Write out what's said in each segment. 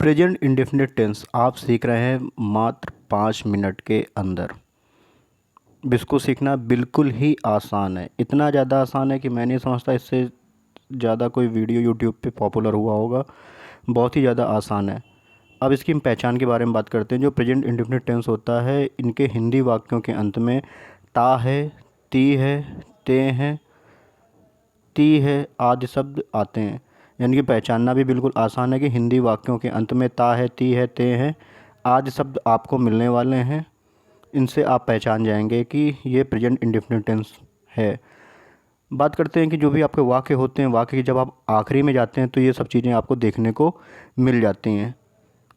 Present indefinite tense आप सीख रहे हैं मात्र 5 मिनट के अंदर। इसको सीखना बिल्कुल ही आसान है, इतना ज़्यादा आसान है कि मैं नहीं समझता इससे ज़्यादा कोई वीडियो यूट्यूब पे पॉपुलर हुआ होगा। बहुत ही ज़्यादा आसान है। अब इसकी हम पहचान के बारे में बात करते हैं। जो प्रेजेंट इंडेफिनिट टेंस होता है, इनके हिंदी वाक्यों के अंत में ता है, ती है, ते हैं, ती है आदि शब्द आते हैं। यानी कि पहचानना भी बिल्कुल आसान है कि हिंदी वाक्यों के अंत में ता है, ती है, ते हैं आदि शब्द आपको मिलने वाले हैं। इनसे आप पहचान जाएंगे कि ये प्रेजेंट इंडेफिनिट टेंस है। बात करते हैं कि जो भी आपके वाक्य होते हैं, वाक्य की जब आप आखिरी में जाते हैं तो ये सब चीज़ें आपको देखने को मिल जाती हैं।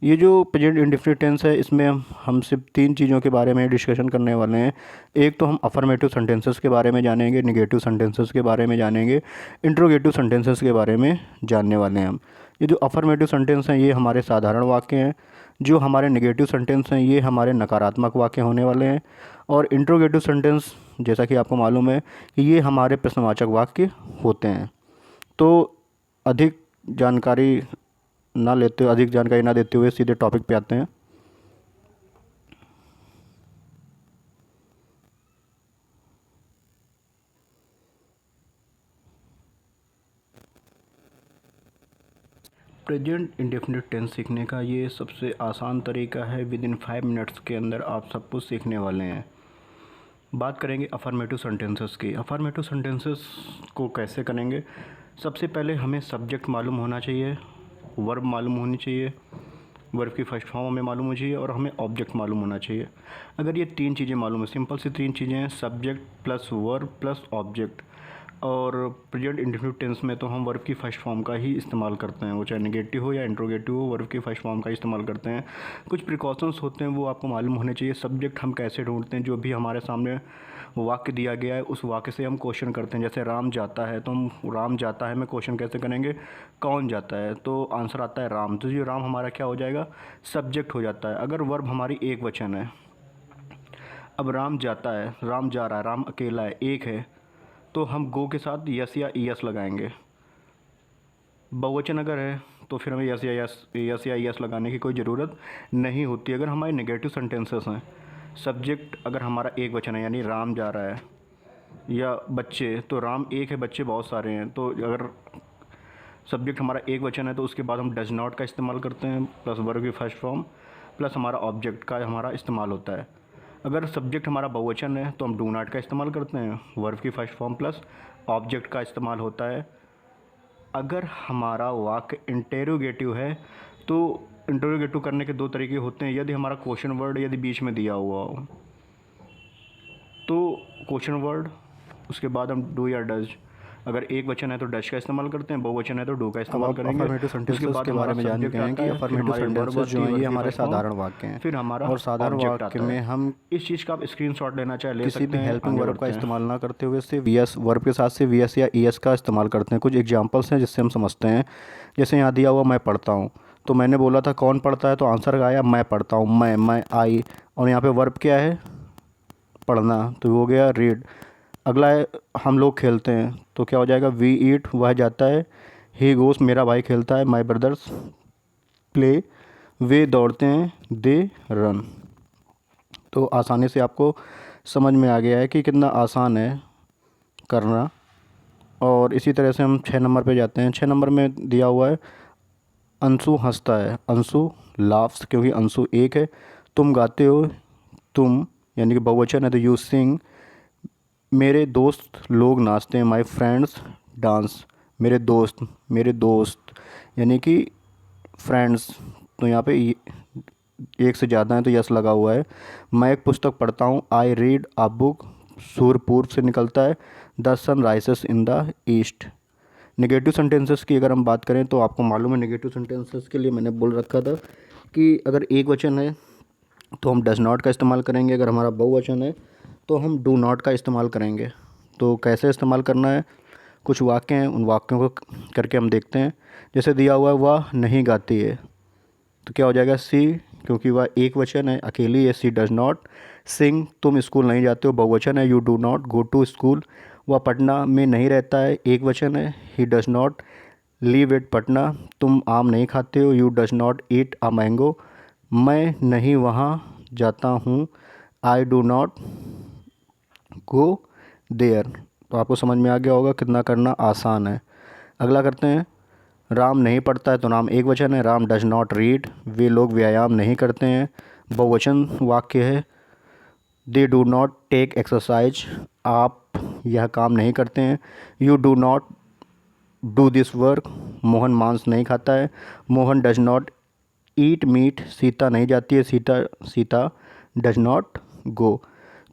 ये जो प्रेजेंट इंडेफिनिट टेंस है, इसमें हम सिर्फ 3 चीज़ों के बारे में डिस्कशन करने वाले हैं। एक तो हम अफर्मेटिव सेंटेंसेस के बारे में जानेंगे, नेगेटिव सेंटेंसेस के बारे में जानेंगे, इंट्रोगेटिव सेंटेंसेस के बारे में जानने वाले हैं हम। ये जो अफर्मेटिव सेंटेंस हैं ये हमारे साधारण वाक्य हैं। जो हमारे नेगेटिव सेंटेंस हैं ये हमारे नकारात्मक वाक्य होने वाले हैं। और इंट्रोगेटिव सेंटेंस, जैसा कि आपको मालूम है कि ये हमारे प्रश्नवाचक वाक्य होते हैं। तो अधिक जानकारी अधिक जानकारी ना देते हुए सीधे टॉपिक पे आते हैं। प्रेजेंट इंडेफिनिट टेंस सीखने का ये सबसे आसान तरीका है। विद इन 5 मिनट्स के अंदर आप सब कुछ सीखने वाले हैं। बात करेंगे अफर्मेटिव सेंटेंसेस की। अफर्मेटिव सेंटेंसेस को कैसे करेंगे? सबसे पहले हमें सब्जेक्ट मालूम होना चाहिए, वर्ब मालूम होनी चाहिए, वर्ब की फर्स्ट फॉर्म हमें मालूम होनी चाहिए और हमें ऑब्जेक्ट मालूम होना चाहिए। अगर ये 3 चीज़ें मालूम है, सिंपल सी 3 चीज़ें हैं, subject plus verb plus object. और प्रेजेंट इंडेफिनिट टेंस में तो हम वर्ब की फर्स्ट फॉर्म का ही इस्तेमाल करते हैं, वो चाहे नेगेटिव हो या इंट्रोगेटिव हो, वर्ब की फर्स्ट फॉर्म का इस्तेमाल करते हैं। कुछ प्रिकॉशंस होते हैं वो आपको मालूम होने चाहिए। सब्जेक्ट हम कैसे ढूंढते हैं? जो भी हमारे सामने वाक्य दिया गया है उस वाक्य से हम क्वेश्चन करते हैं। जैसे राम जाता है, तो हम राम जाता है में क्वेश्चन कैसे करेंगे? कौन जाता है? तो आंसर आता है राम। तो ये राम हमारा क्या हो जाएगा? सब्जेक्ट हो जाता है। अगर वर्ब हमारी एक वचन है, अब राम जाता है, राम जा रहा है, राम अकेला है, एक है, तो हम गो के साथ यस या ईएस लगाएंगे। बहुवचन अगर है तो फिर हमें यस या यस लगाने की कोई ज़रूरत नहीं होती। अगर हमारे नेगेटिव सेंटेंसेस हैं, सब्जेक्ट अगर हमारा एक वचन है यानी राम जा रहा है, या बच्चे, तो राम एक है, बच्चे बहुत सारे हैं, तो अगर सब्जेक्ट हमारा एक वचन है तो उसके बाद हम डज नॉट का इस्तेमाल करते हैं प्लस वर्ब की फर्स्ट फॉर्म प्लस हमारा ऑब्जेक्ट का हमारा इस्तेमाल होता है। अगर सब्जेक्ट हमारा बहुवचन है तो हम डू नॉट का इस्तेमाल करते हैं, वर्ब की फर्स्ट फॉर्म प्लस ऑब्जेक्ट का इस्तेमाल होता है। अगर हमारा वाक्य इंटेरोगेटिव है तो इंटेरोगेटिव करने के 2 तरीके होते हैं। यदि हमारा क्वेश्चन वर्ड यदि बीच में दिया हुआ हो तो क्वेश्चन वर्ड, उसके बाद हम डू या डज। अगर एक वचन है तो डज का इस्तेमाल करते हैं, बहुवचन है तो डू का इस्तेमाल करेंगे। अफर्मेटिव उसके सेंटेंसेस बाद के बारे हमारा में जान सब्जेक्ट गए हैं आता कि है, फिर अफर्मेटिव हमारे वर्ब सेंटेंसेस जो आती हैं है, ये वर्ब की हमारे फर्स्ट फॉर्म, साधारण वाक्य हैं। फिर हमारा और साधारण ऑब्जेक्ट वाक्य आता में है। हम इस चीज़ का आप स्क्रीनशॉट लेना चाहे ले किसी सकते भी हैं। हेल्पिंग आगे वर्ब का बढ़ते हैं। इस्तेमाल ना करते हुए सिर्फ यस वर्ब के साथ सिर्फ यस या ईएस का इस्तेमाल करते हैं। कुछ एग्जांपल्स हैं जिससे हम समझते हैं। जैसे यहाँ दिया हुआ मैं पढ़ता हूँ, तो मैंने बोला था कौन पढ़ता है, तो आंसर आया मैं पढ़ता हूँ, मैं आई। और यहाँ पे वर्ब क्या है? पढ़ना, तो हो गया रीड। अगला है हम लोग खेलते हैं, तो क्या हो जाएगा? वी ईट, वह जाता है। ही गोस, मेरा भाई खेलता है। माई ब्रदर्स प्ले, वे दौड़ते हैं। They run. तो आसानी से आपको समझ में आ गया है कि कितना आसान है करना। और इसी तरह से हम 6 नंबर पे जाते हैं। 6 नंबर में दिया हुआ है अंशु हंसता है, अंशु लाफ्स, क्योंकि अंशु एक है। तुम गाते हो, तुम यानी कि बहुवचन है तो यू सिंग। मेरे दोस्त लोग नाचते हैं, माय फ्रेंड्स डांस। मेरे दोस्त यानी कि फ्रेंड्स, तो यहाँ पे एक से ज़्यादा है तो यस लगा हुआ है। मैं एक पुस्तक पढ़ता हूँ, आई रीड अ बुक। सूर्य पूर्व से निकलता है, the sun rises in the east. Negative sentences की अगर हम बात करें तो आपको मालूम है नेगेटिव सेंटेंसेस के लिए मैंने बोल रखा था कि अगर एक वचन है तो हम डज नॉट का इस्तेमाल करेंगे, अगर हमारा बहुवचन है तो हम डू नॉट का इस्तेमाल करेंगे। तो कैसे इस्तेमाल करना है? कुछ वाक्य हैं, उन वाक्यों को करके हम देखते हैं। जैसे दिया हुआ है वह नहीं गाती है, तो क्या हो जाएगा? सी, क्योंकि वह एक वचन है, अकेली है। She does not sing. तुम स्कूल नहीं जाते हो, बहुवचन है। You do not go to school. वह पटना में नहीं रहता है, एक वचन है। He does not live it Patna, तुम आम नहीं खाते हो। You does not eat a mango, मैं नहीं वहाँ जाता हूँ। I do not go there. तो आपको समझ में आ गया होगा कितना करना आसान है। अगला करते हैं। राम नहीं पढ़ता है तो नाम एक वचन है, राम डज नॉट रीड। वे लोग व्यायाम नहीं करते हैं, बहुवचन वाक्य है। They do not take exercise, आप यह काम नहीं करते हैं। You do not do this work, Mohan मांस नहीं खाता है। Mohan does not eat meat, Sita नहीं जाती है। Sita does not go.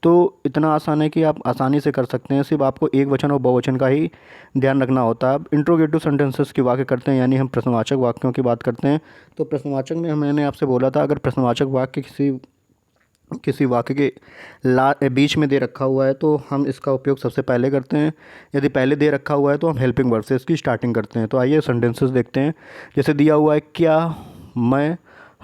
तो इतना आसान है कि आप आसानी से कर सकते हैं, सिर्फ आपको एक वचन और बहुवचन का ही ध्यान रखना होता है। अब इंट्रोगेटिव सेंटेंसेस की वाक्य करते हैं, यानी हम प्रश्नवाचक वाक्यों की बात करते हैं। तो प्रश्नवाचक में मैंने आपसे बोला था, अगर प्रश्नवाचक वाक्य किसी किसी वाक्य के बीच में दे रखा हुआ है तो हम इसका उपयोग सबसे पहले करते हैं। यदि पहले दे रखा हुआ है तो हम हेल्पिंग वर्ब से इसकी स्टार्टिंग करते हैं। तो आइए सेंटेंसेस देखते हैं। जैसे दिया हुआ है, क्या मैं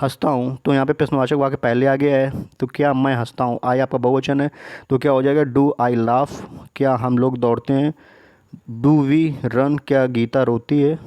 हंसता हूँ, तो यहाँ पे प्रश्नवाचक वाक्य पहले आ गया है। तो क्या मैं हंसता हूँ, आई आपका बहुवचन है, तो क्या हो जाएगा, डू आई लाफ। क्या हम लोग दौड़ते हैं, डू वी रन। क्या गीता रोती है,